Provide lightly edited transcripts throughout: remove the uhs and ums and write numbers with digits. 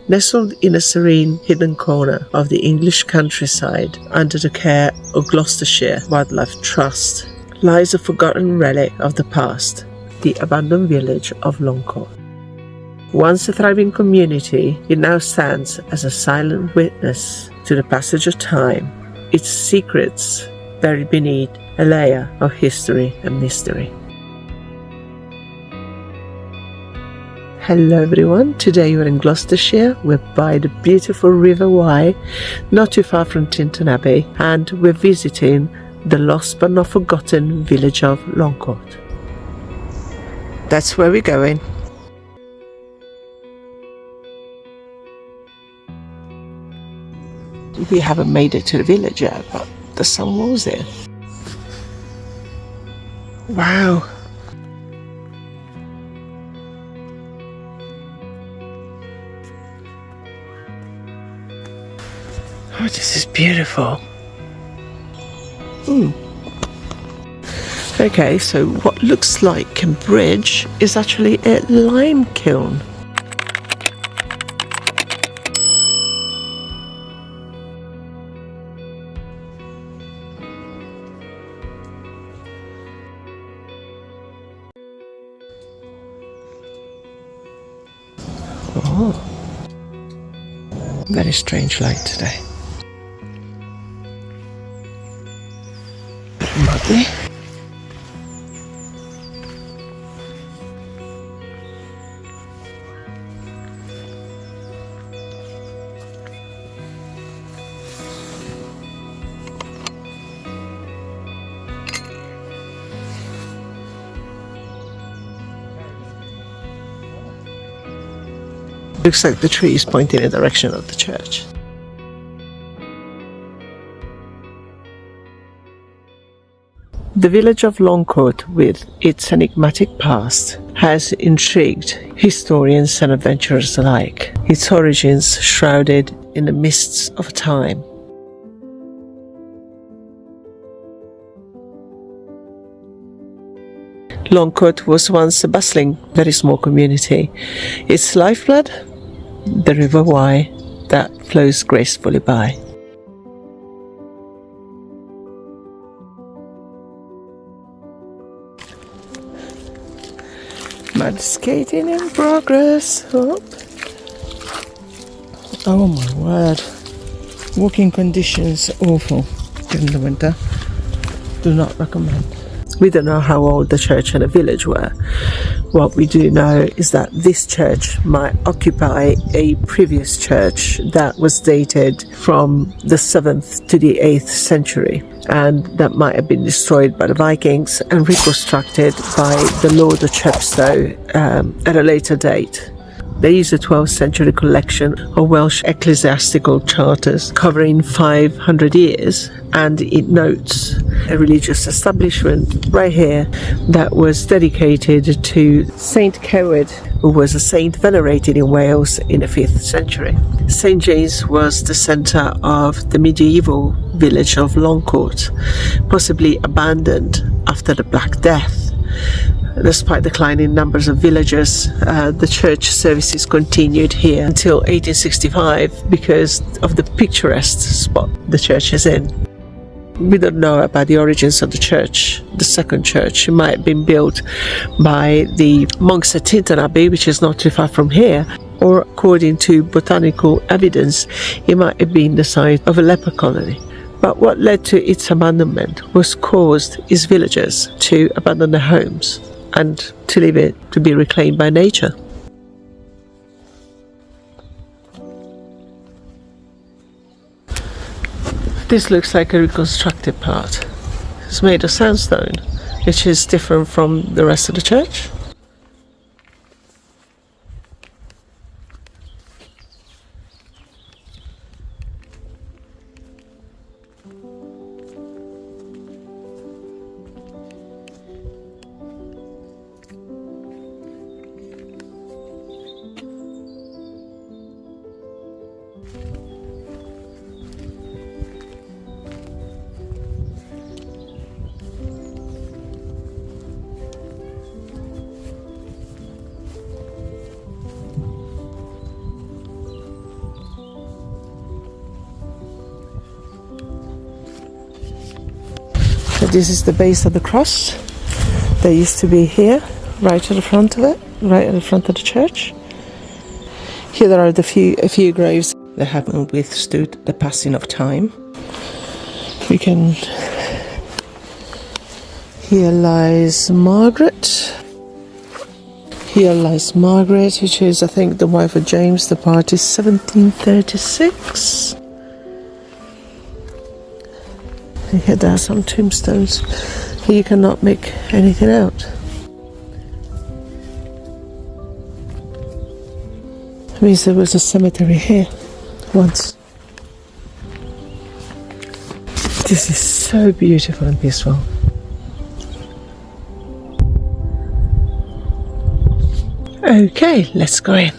Nestled in a serene, hidden corner of the English countryside under the care of Gloucestershire Wildlife Trust, lies a forgotten relic of the past, the abandoned village of Lancaut. Once a thriving community, it now stands as a silent witness to the passage of time, its secrets buried beneath a layer of history and mystery. Hello everyone, today we're in Gloucestershire. We're by the beautiful River Wye, not too far from Tintern Abbey, and we're visiting the lost but not forgotten village of Lancaut. That's where we're going. We haven't made it to the village yet, but there's some walls here. Wow. Oh, this is beautiful. Okay, so what looks like a bridge is actually a lime kiln. Oh, very strange light today. Muddy. Looks like the tree is pointing in the direction of the church. The village of Lancaut, with its enigmatic past, has intrigued historians and adventurers alike, its origins shrouded in the mists of time. Lancaut was once a bustling, very small community. Its lifeblood? The River Wye that flows gracefully by. Mud skating in progress. Oh my word. Walking conditions awful during the winter. Do not recommend. We don't know how old the church and the village were. What we do know is that this church might occupy a previous church that was dated from the 7th to the 8th century, and that might have been destroyed by the Vikings and reconstructed by the Lord of Chepstow at a later date. There is a 12th century collection of Welsh ecclesiastical charters covering 500 years, and it notes a religious establishment right here that was dedicated to Saint Cewed, who was a saint venerated in Wales in the 5th century. St. James was the centre of the medieval village of Lancaut, possibly abandoned after the Black Death. Despite declining numbers of villagers, the church services continued here until 1865 because of the picturesque spot the church is in. We don't know about the origins of the church, the second church. It might have been built by the monks at Tintern Abbey, which is not too far from here, or according to botanical evidence, it might have been the site of a leper colony. But what led to its abandonment was caused its villagers to abandon their homes and to leave it to be reclaimed by nature. This looks like a reconstructed part. It's made of sandstone, which is different from the rest of the church. So this is the base of the cross. They used to be here, right at the front of it, right at the front of the church. Here there are a few graves that haven't withstood the passing of time. We can... Here lies Margaret. Here lies Margaret, which is, I think, the wife of James. The part is 1736. And here there are some tombstones. Here you cannot make anything out. That means there was a cemetery here once. This is so beautiful and peaceful. Okay, let's go in.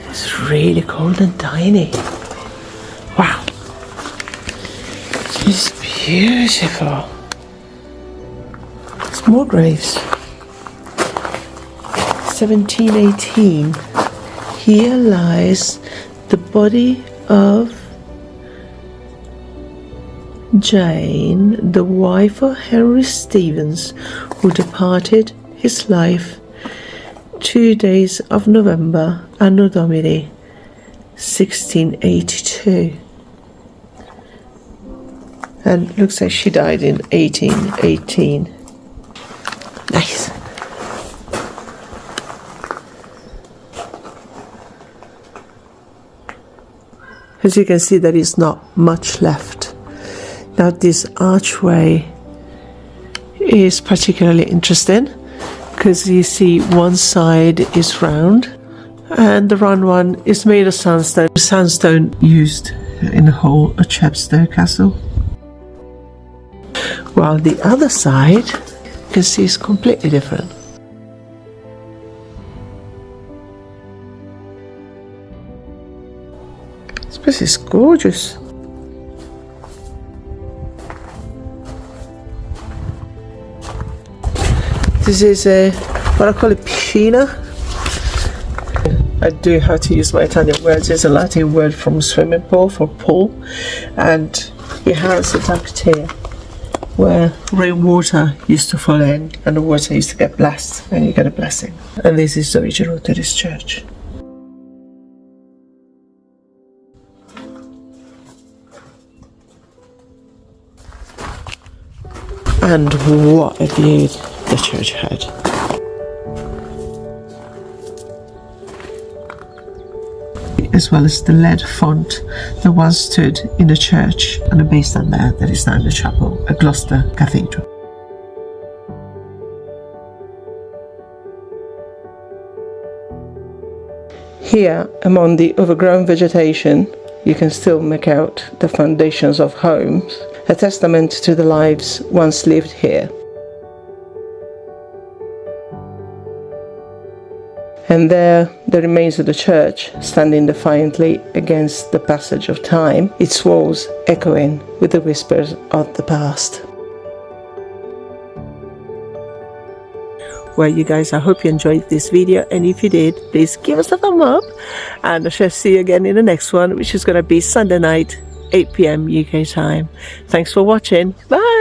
It's really cold and tiny. Wow. It's beautiful. There's more graves. 1718. Here lies the body of Jane, the wife of Henry Stevens, who departed his life 2 days of November, Anno Domini 1682. And looks like she died in 1818. Nice. As you can see, there is not much left. Now this archway is particularly interesting because you see one side is round and the round one is made of sandstone. Sandstone used in the whole of Chepstow Castle. While the other side, you can see, is completely different. This place is gorgeous. This is what I call a piscina. I do have to use my Italian words. It's a Latin word from swimming pool for pool, and it has a duct here where rainwater used to fall in and the water used to get blessed and you get a blessing. And this is the original to this church. And what a view the church had. As well as the lead font that once stood in the church, and a base on there that is now in the chapel at Gloucester Cathedral. Here, among the overgrown vegetation, you can still make out the foundations of homes, a testament to the lives once lived here. And there, the remains of the church, standing defiantly against the passage of time, its walls echoing with the whispers of the past. Well, you guys, I hope you enjoyed this video, and if you did, please give us a thumb up, and I shall see you again in the next one, which is going to be Sunday night, 8 p.m. UK time. Thanks for watching. Bye!